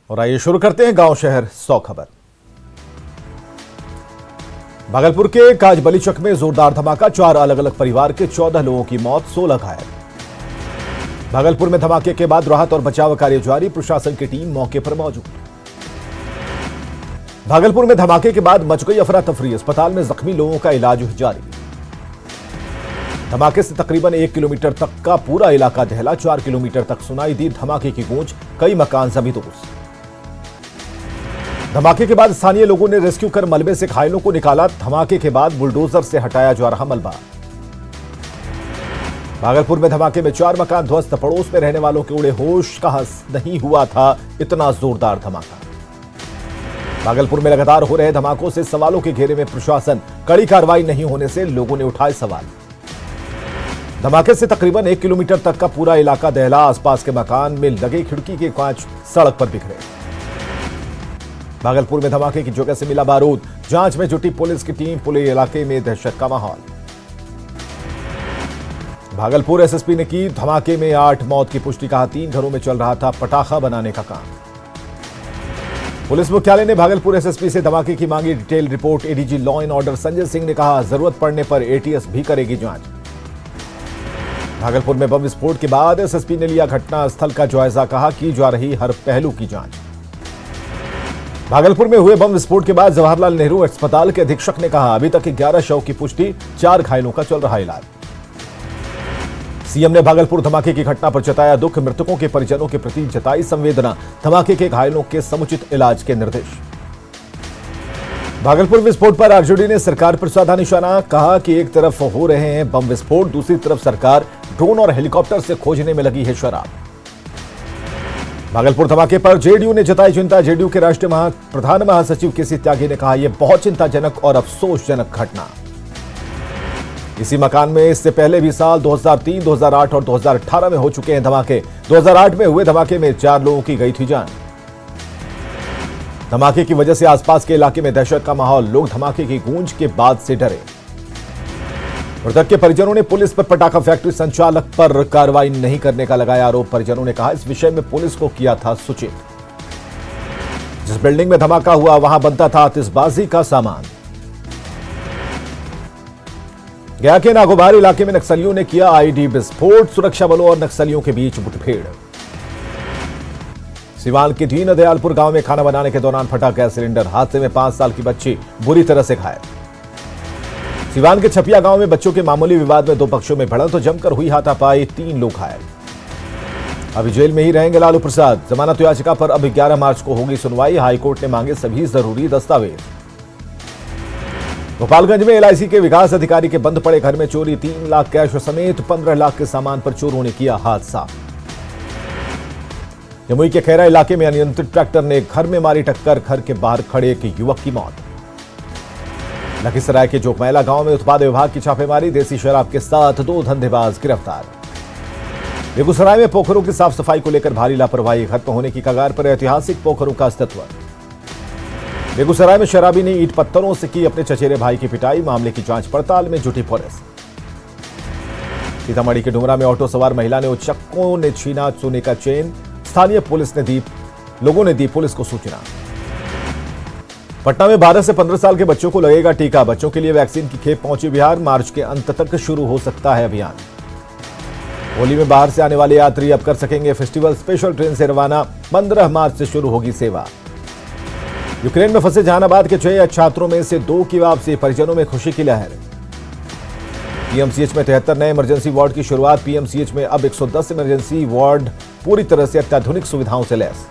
और आइए शुरू करते हैं गांव शहर 100 खबर। भागलपुर के काजबलीचक में जोरदार धमाका, 4 अलग अलग परिवार के 14 लोगों की मौत, 16 घायल। भागलपुर में धमाके के बाद राहत और बचाव कार्य जारी, प्रशासन की टीम मौके पर मौजूद। भागलपुर में धमाके के बाद मच गई अफरा तफरी, अस्पताल में जख्मी लोगों का इलाज जारी। धमाके से तकरीबन 1 किलोमीटर तक का पूरा इलाका दहला, 4 किलोमीटर तक सुनाई दी धमाके की गूंज, कई मकान जमींदोज। धमाके के बाद स्थानीय लोगों ने रेस्क्यू कर मलबे से घायलों को निकाला। धमाके के बाद बुलडोजर से हटाया जा रहा मलबा। भागलपुर में धमाके में 4 मकान ध्वस्त, पड़ोस में रहने वालों के उड़े होश, कहां नहीं हुआ था इतना जोरदार धमाका। भागलपुर में लगातार हो रहे धमाकों से सवालों के घेरे में प्रशासन, कड़ी कार्रवाई नहीं होने से लोगों ने उठाए सवाल। धमाके से तकरीबन 1 किलोमीटर तक का पूरा इलाका दहला, आसपास के मकान में लगे खिड़की के कांच सड़क पर बिखरे। भागलपुर में धमाके की जगह से मिला बारूद, जांच में जुटी पुलिस की टीम, पूरे इलाके में दहशत का माहौल। भागलपुर एसएसपी ने की धमाके में 8 मौत की पुष्टि, कहा 3 घरों में चल रहा था पटाखा बनाने का काम। पुलिस मुख्यालय ने भागलपुर एसएसपी से धमाके की मांगी detail report. ADG law and order Sanjay Singh ने कहा जरूरत पड़ने पर एटीएस भी करेगी जांच। भागलपुर में बम विस्फोट के बाद एसएसपी ने लिया घटनास्थल का जायजा, कहा की जा रही हर पहलू की जांच। भागलपुर में हुए बम विस्फोट के बाद जवाहरलाल नेहरू अस्पताल के अधीक्षक ने कहा अभी तक 11 शव की पुष्टि, 4 घायलों का चल रहा इलाज। सीएम ने भागलपुर धमाके की घटना पर जताया दुख, मृतकों के परिजनों के प्रति जताई संवेदना, धमाके के घायलों के समुचित इलाज के निर्देश। भागलपुर विस्फोट पर आरजेडी ने सरकार पर साधा निशाना, कहा कि एक तरफ हो रहे हैं बम विस्फोट, दूसरी तरफ सरकार ड्रोन और हेलीकॉप्टर से खोजने में लगी है शराब। भागलपुर धमाके पर जेडीयू ने जताई चिंता, जेडीयू के राष्ट्रीय प्रधान महासचिव केसी त्यागी ने कहा यह बहुत चिंताजनक और अफसोसजनक घटना। इसी मकान में इससे पहले भी साल 2003, 2008 और 2018 में हो चुके हैं धमाके। 2008 में हुए धमाके में 4 लोगों की गई थी जान। धमाके की वजह से आसपास के इलाके में दहशत का माहौल, लोग धमाके की गूंज के बाद से डरे। मृतक के परिजनों ने पुलिस पर पटाखा फैक्ट्री संचालक पर कार्रवाई नहीं करने का लगाया आरोप। परिजनों ने कहा इस विषय में पुलिस को किया था सूचित। जिस बिल्डिंग में धमाका हुआ वहां बनता था आतिशबाजी का सामान। गया के नागोबार इलाके में नक्सलियों ने किया आईडी विस्फोट, सुरक्षा बलों और नक्सलियों के बीच मुठभेड़। सिवान के दीनदयालपुर गांव में खाना बनाने के दौरान फटा गैस सिलेंडर, हादसे में 5 साल की बच्ची बुरी तरह से घायल। सिवान के छपिया गांव में बच्चों के मामूली विवाद में 2 पक्षों में भिड़ंत, तो जमकर हुई हाथापाई, 3 लोग घायल। अभी जेल में ही रहेंगे लालू प्रसाद, जमानत याचिका पर अब 11 मार्च को होगी सुनवाई, हाईकोर्ट ने मांगे सभी जरूरी दस्तावेज। गोपालगंज में एलआईसी के विकास अधिकारी के बंद पड़े घर में चोरी, 3 लाख कैश समेत 15 लाख के सामान पर चोरों ने किया हाथ साफ। जमुई के खैरा इलाके में अनियंत्रित ट्रैक्टर ने घर में मारी टक्कर, घर के बाहर खड़े एक युवक की मौत। लखीसराय के जोकमैला गांव में उत्पाद विभाग की छापेमारी, देसी शराब के साथ 2 धंधेबाज गिरफ्तार। बेगूसराय में पोखरों की साफ सफाई को लेकर भारी लापरवाही, खत्म होने की कगार पर ऐतिहासिक पोखरों का अस्तित्व। बेगूसराय में शराबी ने ईंट पत्थरों से की अपने चचेरे भाई की पिटाई, मामले की जांच पड़ताल में जुटी पुलिस। सीतामढ़ी के डुमरा में ऑटो सवार महिला ने उचक्कों ने छीना सोने का चेन, स्थानीय पुलिस ने लोगों ने दी पुलिस को सूचना। पटना में 12 से 15 साल के बच्चों को लगेगा टीका, बच्चों के लिए वैक्सीन की खेप पहुंची बिहार, मार्च के अंत तक शुरू हो सकता है अभियान। होली में बाहर से आने वाले यात्री अब कर सकेंगे फेस्टिवल स्पेशल ट्रेन से रवाना, 15 मार्च से शुरू होगी सेवा। यूक्रेन में फंसे जहानाबाद के 6 छात्रों में से 2 की वापसी, परिजनों में खुशी की लहर। पीएमसीएच में 73 नए इमरजेंसी वार्ड की शुरुआत, पीएमसीएच में अब 110 इमरजेंसी वार्ड पूरी तरह से अत्याधुनिक सुविधाओं से लैस।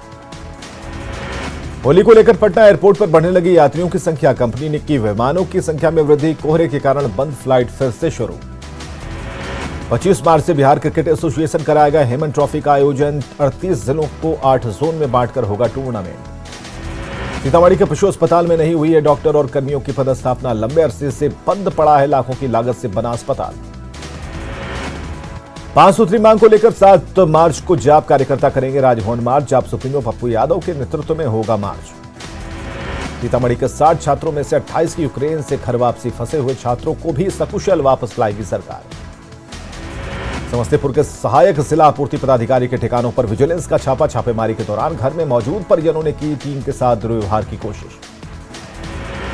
होली को लेकर पटना एयरपोर्ट पर बढ़ने लगी यात्रियों की संख्या, कंपनी ने की विमानों की संख्या में वृद्धि, कोहरे के कारण बंद फ्लाइट फिर से शुरू। 25 मार्च से बिहार क्रिकेट एसोसिएशन कराएगा हेमन ट्रॉफी का आयोजन, 38 जिलों को 8 जोन में बांटकर होगा टूर्नामेंट। सीतामढ़ी के पशु अस्पताल में नहीं हुई है डॉक्टर और कर्मियों की पदस्थापना, लंबे अरसे से बंद पड़ा है, लाखों की लागत से बना अस्पताल। 5 सूत्री मांग को लेकर 7 मार्च को जाप कार्यकर्ता करेंगे राजभवन मार्च, जाप सुप्रीमो पप्पू यादव के नेतृत्व में होगा मार्च। सीतामढ़ी के 60 छात्रों में से 28 की यूक्रेन से घर वापसी, फंसे हुए छात्रों को भी सकुशल वापस लाएगी सरकार। समस्तीपुर के सहायक जिला आपूर्ति पदाधिकारी के ठिकानों पर विजिलेंस का छापा। छापेमारी के दौरान घर में मौजूद परिजनों ने की टीम के साथ दुर्व्यवहार की कोशिश।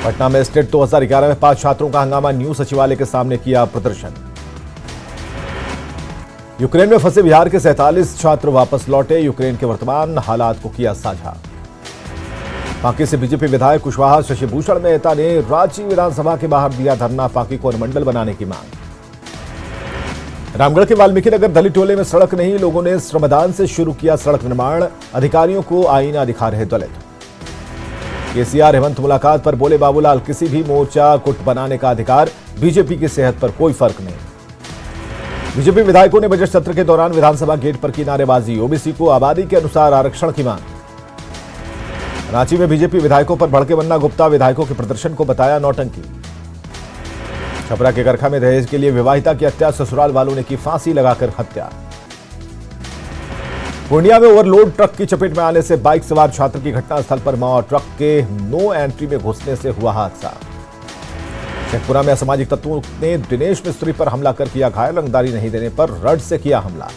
पटना में स्टेट 2011 में 5 छात्रों का हंगामा, न्यू सचिवालय के सामने किया प्रदर्शन। यूक्रेन में फंसे बिहार के 47 छात्र वापस लौटे, यूक्रेन के वर्तमान हालात को किया साझा। पांकी से बीजेपी विधायक कुशवाहा शशिभूषण मेहता ने रांची विधानसभा के बाहर दिया धरना, पांकी को अनुमंडल बनाने की मांग। रामगढ़ के वाल्मीकि नगर दलित टोले में सड़क नहीं, लोगों ने श्रमदान से शुरू किया सड़क निर्माण, अधिकारियों को आईना दिखा रहे दलित। केसीआर हेमंत मुलाकात पर बोले बाबूलाल, किसी भी मोर्चा गुट बनाने का अधिकार, बीजेपी की सेहत पर कोई फर्क नहीं। बीजेपी विधायकों ने बजट सत्र के दौरान विधानसभा गेट पर की नारेबाजी, ओबीसी को आबादी के अनुसार आरक्षण की मांग। रांची में बीजेपी विधायकों पर भड़के बन्ना गुप्ता, विधायकों के प्रदर्शन को बताया नौटंकी। छपरा के करखा में दहेज के लिए विवाहिता की हत्या, ससुराल वालों ने की फांसी लगाकर हत्या। पूर्णिया में ओवरलोड ट्रक की चपेट में आने से बाइक सवार छात्र की घटनास्थल पर मौत, ट्रक के नो एंट्री में घुसने से हुआ हादसा। शेखपुरा में असामाजिक तत्वों ने दिनेश मिस्त्री पर हमला कर किया घायल, रंगदारी नहीं देने पर रड से किया हमला।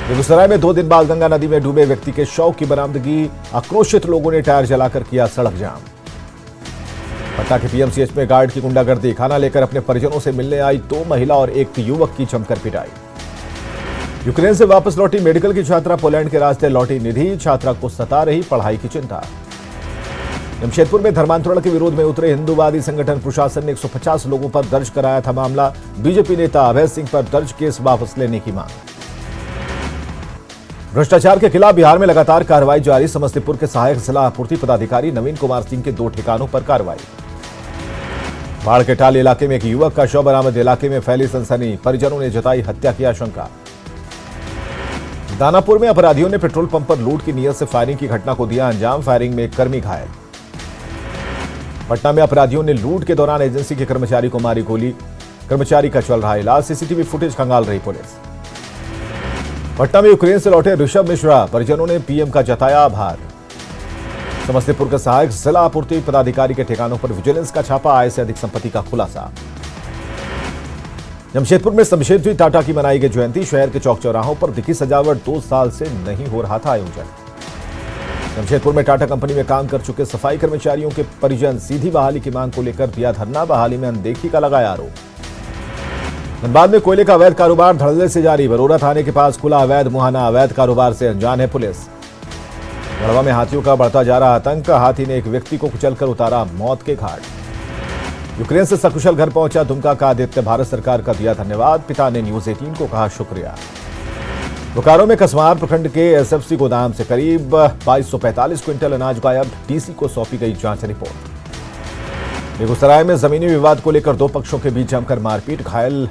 बेगूसराय में 2 दिन बाद गंगा नदी में डूबे व्यक्ति के शव की बरामदगी, आक्रोशित लोगों ने टायर जलाकर किया सड़क जाम। पटना के पीएमसीएच में गार्ड की गुंडागर्दी, खाना लेकर अपने परिजनों से मिलने आई 2 महिला और एक युवक की जमकर पिटाई। यूक्रेन से वापस लौटी मेडिकल की छात्रा, पोलैंड के रास्ते लौटी निधि, छात्रा को सता रही पढ़ाई की चिंता। जमशेदपुर में धर्मांतरण के विरोध में उतरे हिंदूवादी संगठन, प्रशासन ने 150 लोगों पर दर्ज कराया था मामला, बीजेपी नेता अभय सिंह पर दर्ज केस वापस लेने की मांग। भ्रष्टाचार के खिलाफ बिहार में लगातार कार्रवाई जारी, समस्तीपुर के सहायक जिला आपूर्ति पदाधिकारी नवीन कुमार सिंह के 2 ठिकानों पर कार्रवाई। बाढ़ के टाल इलाके में एक युवक का शव बरामद, इलाके में फैली सनसनी, परिजनों ने जताई हत्या की आशंका। दानापुर में अपराधियों ने पेट्रोल पंप पर लूट की नीयत से फायरिंग की घटना को दिया अंजाम, फायरिंग में एक कर्मी घायल। पटना में अपराधियों ने लूट के दौरान एजेंसी के कर्मचारी को मारी गोली, कर्मचारी का चल रहा इलाज, सीसीटीवी फुटेज खंगाल रही पुलिस। पटना में यूक्रेन से लौटे ऋषभ मिश्रा, परिजनों ने पीएम का जताया आभार। समस्तीपुर के सहायक जिला आपूर्ति पदाधिकारी के ठिकानों पर विजिलेंस का छापा, आय से अधिक संपत्ति का खुलासा। जमशेदपुर में शमशेदजी टाटा की मनाई गई जयंती, शहर के चौक चौराहों पर दिखी सजावट, 2 साल से नहीं हो रहा था आयोजन। जमशेदपुर में टाटा कंपनी में काम कर चुके सफाई कर्मचारियों के परिजन सीधी बहाली की मांग को लेकर दिया धरना, बहाली में अनदेखी का लगाया आरोप। धनबाद में कोयले का अवैध कारोबार धड़ल्ले से जारी, बरोरा थाने के पास खुला अवैध मुहाना, अवैध कारोबार से अनजान है पुलिस। गढ़वा में हाथियों का बढ़ता जा रहा आतंक, हाथी ने एक व्यक्ति को कुचलकर उतारा मौत के घाट। यूक्रेन से सकुशल घर पहुंचा दुमका का आदित्य, भारत सरकार का दिया धन्यवाद, पिता ने न्यूज 18 को कहा शुक्रिया। बोकारो में कसमार प्रखंड के एसएफसी गोदाम से करीब 2245 क्विंटल अनाज गायब, डीसी को सौंपी गई जांच रिपोर्ट। बेगूसराय में जमीनी विवाद को लेकर 2 पक्षों के बीच जमकर मारपीट, घायल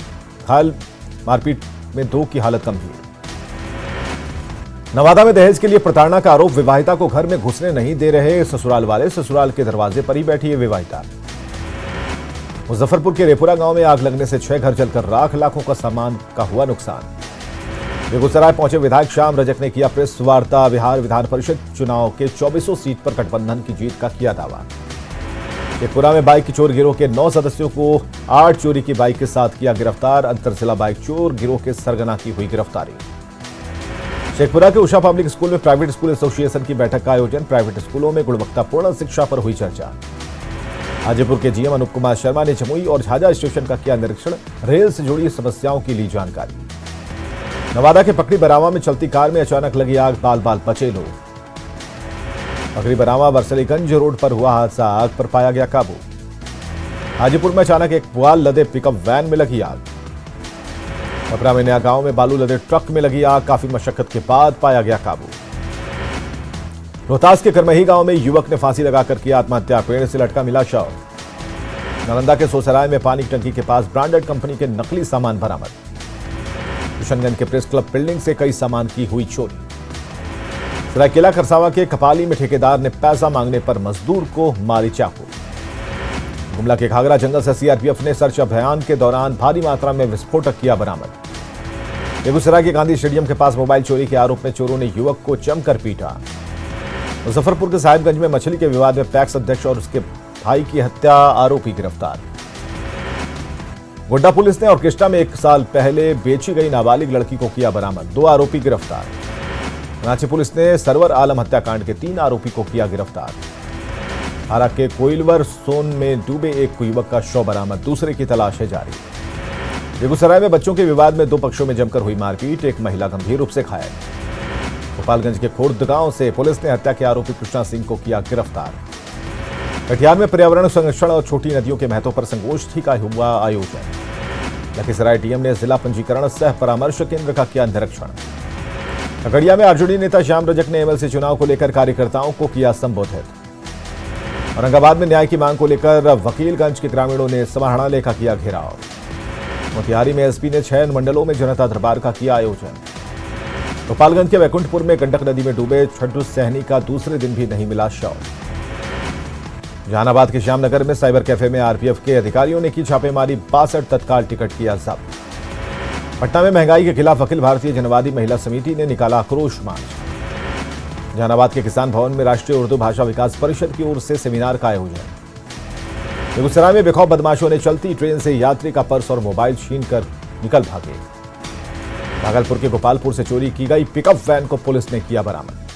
मारपीट में 2 की हालत गंभीर। नवादा में दहेज के लिए प्रताड़ना का आरोप, विवाहिता को घर में घुसने नहीं दे रहे ससुराल वाले, ससुराल के दरवाजे पर ही बैठी है विवाहिता। मुजफ्फरपुर के रेपुरा गांव में आग लगने से 6 घर जलकर राख, लाखों का सामान का हुआ नुकसान। बेगूसराय पहुंचे विधायक श्याम रजक ने किया प्रेस वार्ता, बिहार विधान परिषद चुनाव के 24 सीट पर गठबंधन की जीत का किया दावा। शेखपुरा में बाइक चोर गिरोह के 9 सदस्यों को 8 चोरी की बाइक के साथ किया गिरफ्तार, अंतर जिला बाइक चोर गिरोह के सरगना की हुई गिरफ्तारी। शेखपुरा के उषा पब्लिक स्कूल में प्राइवेट स्कूल एसोसिएशन की बैठक का आयोजन, प्राइवेट स्कूलों में गुणवत्तापूर्ण शिक्षा पर हुई चर्चा। हाजीपुर के जीएम अनूप कुमार शर्मा ने जमुई और झाझा स्टेशन का किया निरीक्षण, रेल से जुड़ी समस्याओं की ली जानकारी। नवादा के पकड़ी बरावा में चलती कार में अचानक लगी आग, बाल बाल बचे लोग। पकड़ी बरावा बरसलीगंज रोड पर हुआ हादसा, आग पर पाया गया काबू। हाजीपुर में अचानक एक पुआल लदे पिकअप वैन में लगी आग। छपरा में नया गांव में बालू लदे ट्रक में लगी आग, काफी मशक्कत के बाद पाया गया काबू। रोहतास के करमही गांव में युवक ने फांसी लगाकर किया आत्महत्या, पेड़ से लटका मिला शव। नालंदा के सोसराय में पानी की टंकी के पास ब्रांडेड कंपनी के नकली सामान बरामद। किशनगंज के प्रेस क्लब बिल्डिंग से कई सामान की हुई चोरी। सरायकेला खरसावा के कपाली में ठेकेदार ने पैसा मांगने पर मजदूर को मारी चाकू। गुमला के घाघरा जंगल से सीआरपीएफ ने सर्च अभियान के दौरान भारी मात्रा में विस्फोटक किया बरामद। बेगूसराय के गांधी स्टेडियम के पास मोबाइल चोरी के आरोप में चोरों ने युवक को जमकर पीटा। मुजफ्फरपुर के साहिबगंज में मछली के विवाद में पैक्स अध्यक्ष और उसके भाई की हत्या, आरोपी गिरफ्तार। गोड्डा पुलिस ने ऑर्केस्ट्रा में 1 साल पहले बेची गई नाबालिग लड़की को किया बरामद, 2 आरोपी गिरफ्तार। रांची पुलिस ने सरवर आलम हत्याकांड के 3 आरोपी को किया गिरफ्तार। हारा के कोइलवर सोन में डूबे एक युवक का शव बरामद, दूसरे की तलाश है जारी। बेगूसराय में बच्चों के विवाद में 2 पक्षों में जमकर हुई मारपीट, एक महिला गंभीर रूप से घायल। गोपालगंज के खुर्द गांव से पुलिस ने हत्या के आरोपी कृष्णा सिंह को किया गिरफ्तार। कटिहार में पर्यावरण संरक्षण और छोटी नदियों के महत्व पर संगोष्ठी का हुआ आयोजन। लखीसराय डीएम ने जिला पंजीकरण सह परामर्श केंद्र का किया निरीक्षण। खगड़िया में आरजेडी नेता श्याम रजक ने एमएलसी चुनाव को लेकर कार्यकर्ताओं को किया संबोधित। औरंगाबाद में न्याय की मांग को लेकर वकीलगंज के ग्रामीणों ने समाहरणालय का किया घेराव। मोतिहारी में एसपी ने 6 मंडलों में जनता दरबार का किया आयोजन। गोपालगंज के वैकुंठपुर में गंडक नदी में डूबे छठू सैनिक का दूसरे दिन भी नहीं मिला शव। जहानाबाद के श्यामनगर में साइबर कैफे में आरपीएफ के अधिकारियों ने की छापेमारी, 62 तत्काल टिकट किया जब्त। पटना में महंगाई के खिलाफ अखिल भारतीय जनवादी महिला समिति ने निकाला आक्रोश मार्च। जहानाबाद के किसान भवन में राष्ट्रीय उर्दू भाषा विकास परिषद की ओर से सेमिनार का आयोजन। बेगूसराय में बेखौफ बदमाशों ने चलती ट्रेन से यात्री का पर्स और मोबाइल छीनकर निकल भागे। भागलपुर के गोपालपुर से चोरी की गई पिकअप वैन को पुलिस ने किया बरामद।